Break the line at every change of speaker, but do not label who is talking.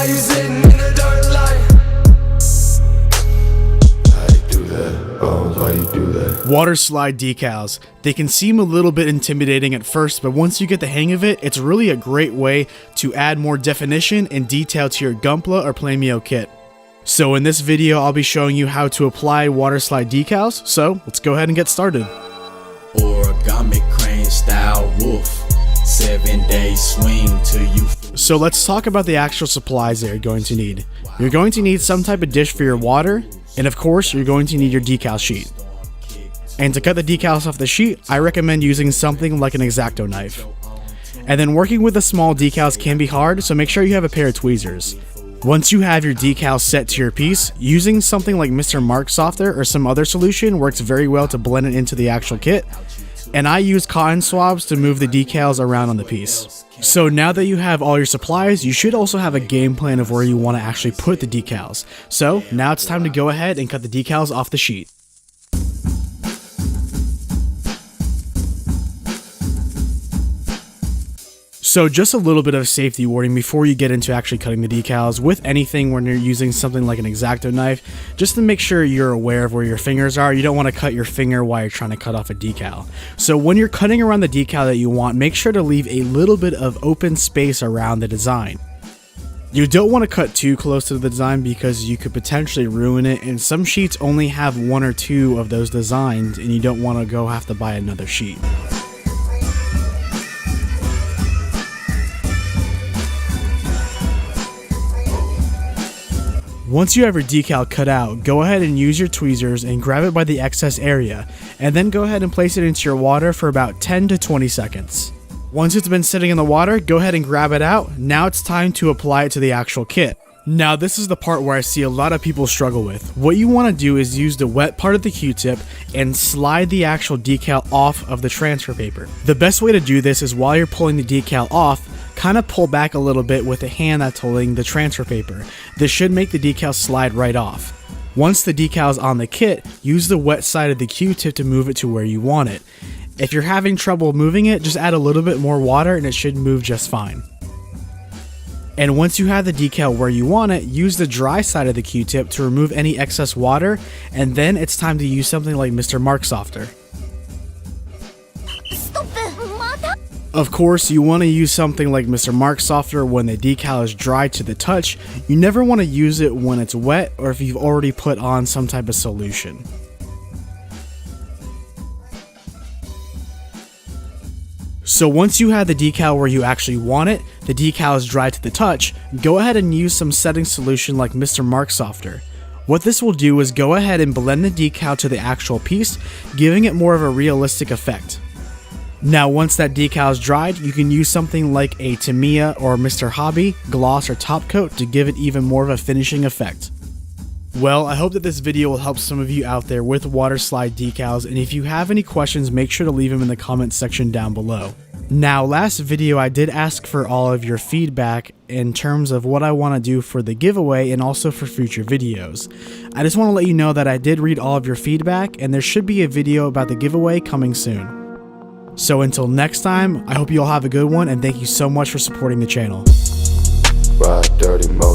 Why you sitting in the dark light? Why you do that?
Water slide decals. They can seem a little bit intimidating at first, but once you get the hang of it, it's really a great way to add more definition and detail to your Gunpla or Plamo kit. So in this video, I'll be showing you how to apply water slide decals, so let's go ahead and get started.
Origami crane style wolf, 7-day swing to you.
So let's talk about the actual supplies that you're going to need. You're going to need some type of dish for your water, and of course, you're going to need your decal sheet. And to cut the decals off the sheet, I recommend using something like an X-Acto knife. And then working with the small decals can be hard, so make sure you have a pair of tweezers. Once you have your decal set to your piece, using something like Mr. Mark Softer or some other solution works very well to blend it into the actual kit. And I use cotton swabs to move the decals around on the piece. So now that you have all your supplies, you should also have a game plan of where you want to actually put the decals. So now it's time to go ahead and cut the decals off the sheet. So just a little bit of safety warning before you get into actually cutting the decals with anything when you're using something like an X-Acto knife, just to make sure you're aware of where your fingers are. You don't want to cut your finger while you're trying to cut off a decal. So when you're cutting around the decal that you want, make sure to leave a little bit of open space around the design. You don't want to cut too close to the design because you could potentially ruin it, and some sheets only have 1 or 2 of those designs and you don't want to have to buy another sheet. Once you have your decal cut out, go ahead and use your tweezers and grab it by the excess area, and then go ahead and place it into your water for about 10 to 20 seconds. Once it's been sitting in the water, go ahead and grab it out. Now it's time to apply it to the actual kit. Now this is the part where I see a lot of people struggle with. What you want to do is use the wet part of the Q-tip and slide the actual decal off of the transfer paper. The best way to do this is while you're pulling the decal off, kind of pull back a little bit with the hand that's holding the transfer paper. This should make the decal slide right off. Once the decal is on the kit, use the wet side of the Q-tip to move it to where you want it. If you're having trouble moving it, just add a little bit more water and it should move just fine. And once you have the decal where you want it, use the dry side of the Q-tip to remove any excess water, and then it's time to use something like Mr. Mark Softer. Of course, you want to use something like Mr. Mark Softer when the decal is dry to the touch. You never want to use it when it's wet or if you've already put on some type of solution. So once you have the decal where you actually want it, the decal is dry to the touch, go ahead and use some setting solution like Mr. Mark Softer. What this will do is go ahead and blend the decal to the actual piece, giving it more of a realistic effect. Now once that decal is dried, you can use something like a Tamiya or Mr. Hobby gloss or top coat to give it even more of a finishing effect. Well, I hope that this video will help some of you out there with water slide decals, and if you have any questions, make sure to leave them in the comment section down below. Now, last video I did ask for all of your feedback in terms of what I want to do for the giveaway and also for future videos. I just want to let you know that I did read all of your feedback, and there should be a video about the giveaway coming soon. So until next time, I hope you all have a good one, and thank you so much for supporting the channel.
Ride dirty mode.